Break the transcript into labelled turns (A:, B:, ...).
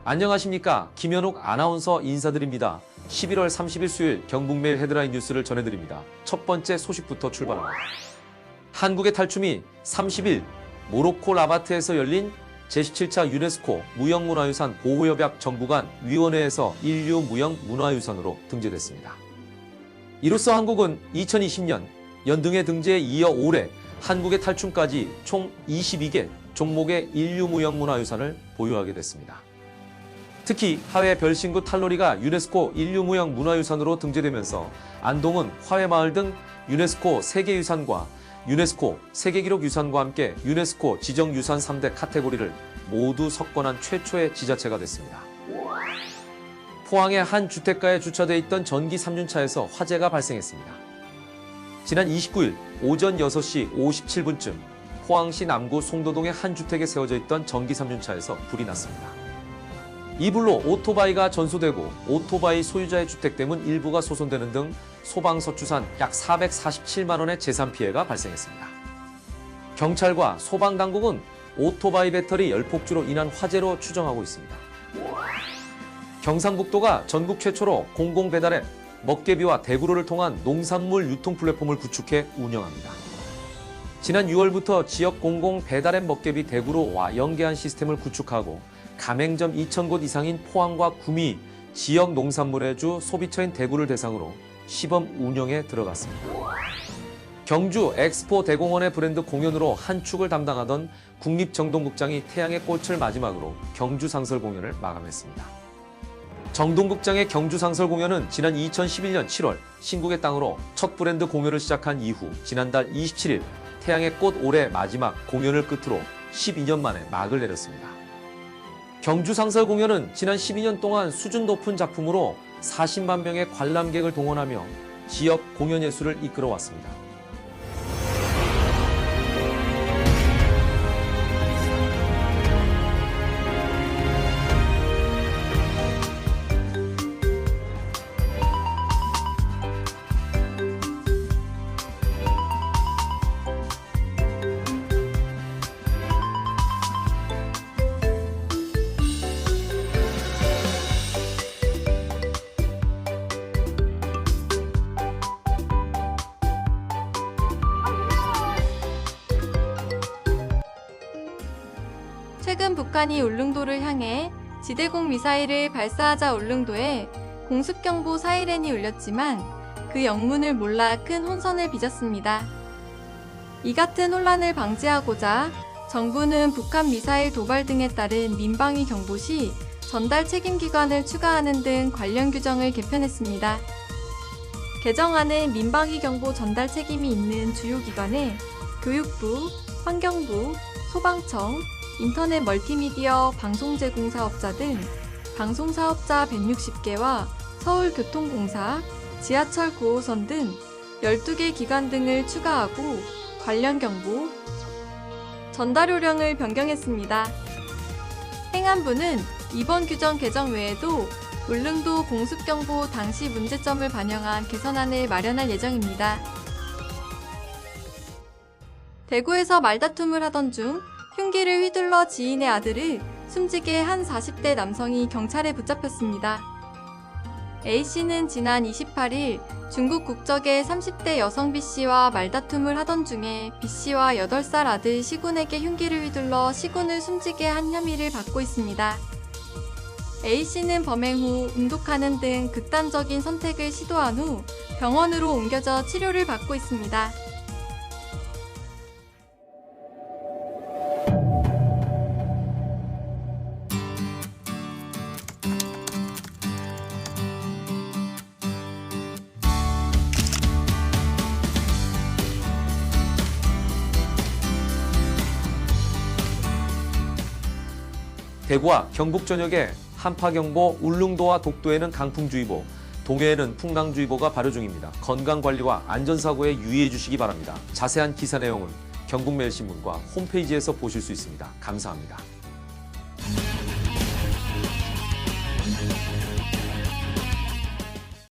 A: 안녕하십니까. 김현욱 아나운서 인사드립니다. 11월 30일 수요일 경북매일 헤드라인 뉴스를 전해드립니다. 첫 번째 소식부터 출발합니다. 한국의 탈춤이 30일 모로코 라바트에서 열린 제17차 유네스코 무형문화유산 보호협약 정부 간 위원회에서 인류 무형문화유산으로 등재됐습니다. 이로써 한국은 2020년 연등의 등재에 이어 올해 한국의 탈춤까지 총 22개 종목의 인류 무형문화유산을 보유하게 됐습니다. 특히 하회 별신구 탈놀이가 유네스코 인류무형 문화유산으로 등재되면서 안동은 화훼마을 등 유네스코 세계유산과 유네스코 세계기록유산과 함께 유네스코 지정유산 3대 카테고리를 모두 석권한 최초의 지자체가 됐습니다. 포항의 한 주택가에 주차돼 있던 전기 3륜차에서 화재가 발생했습니다. 지난 29일 오전 6시 57분쯤 포항시 남구 송도동의 한 주택에 세워져 있던 전기 3륜차에서 불이 났습니다. 이 불로 오토바이가 전소되고 오토바이 소유자의 주택대문 일부가 소손되는 등 소방서추산 약 447만 원의 재산 피해가 발생했습니다. 경찰과 소방당국은 오토바이 배터리 열폭주로 인한 화재로 추정하고 있습니다. 경상북도가 전국 최초로 공공배달앱 먹개비와 대구로를 통한 농산물 유통 플랫폼을 구축해 운영합니다. 지난 6월부터 지역 공공배달앱 먹개비 대구로와 연계한 시스템을 구축하고 가맹점 2,000곳 이상인 포항과 구미 지역 농산물의 주 소비처인 대구를 대상으로 시범 운영에 들어갔습니다. 경주 엑스포 대공원의 브랜드 공연으로 한 축을 담당하던 국립정동극장이 태양의 꽃을 마지막으로 경주 상설 공연을 마감했습니다. 정동극장의 경주 상설 공연은 지난 2011년 7월 신국의 땅으로 첫 브랜드 공연을 시작한 이후 지난달 27일 태양의 꽃 올해 마지막 공연을 끝으로 12년 만에 막을 내렸습니다. 경주 상설 공연은 지난 12년 동안 수준 높은 작품으로 40만 명의 관람객을 동원하며 지역 공연 예술을 이끌어왔습니다.
B: 최근 북한이 울릉도를 향해 지대공 미사일을 발사하자 울릉도에 공습경보 사이렌이 울렸지만 그 영문을 몰라 큰 혼선을 빚었습니다. 이 같은 혼란을 방지하고자 정부는 북한 미사일 도발 등에 따른 민방위 경보 시 전달 책임 기관을 추가하는 등 관련 규정을 개편했습니다. 개정안은 민방위 경보 전달 책임이 있는 주요 기관에 교육부, 환경부, 소방청, 인터넷 멀티미디어 방송제공사업자 등 방송사업자 160개와 서울교통공사, 지하철 9호선 등 12개 기관 등을 추가하고 관련 경보, 전달 요령을 변경했습니다. 행안부는 이번 규정 개정 외에도 울릉도 공습경보 당시 문제점을 반영한 개선안을 마련할 예정입니다. 대구에서 말다툼을 하던 중 흉기를 휘둘러 지인의 아들을 숨지게 한 40대 남성이 경찰에 붙잡혔습니다. A씨는 지난 28일 중국 국적의 30대 여성 B씨와 말다툼을 하던 중에 B씨와 8살 아들 시군에게 흉기를 휘둘러 시군을 숨지게 한 혐의를 받고 있습니다. A씨는 범행 후 음독하는 등 극단적인 선택을 시도한 후 병원으로 옮겨져 치료를 받고 있습니다.
A: 대구와 경북 전역에 한파경보, 울릉도와 독도에는 강풍주의보, 동해에는 풍랑주의보가 발효 중입니다. 건강관리와 안전사고에 유의해 주시기 바랍니다. 자세한 기사 내용은 경북매일신문과 홈페이지에서 보실 수 있습니다. 감사합니다.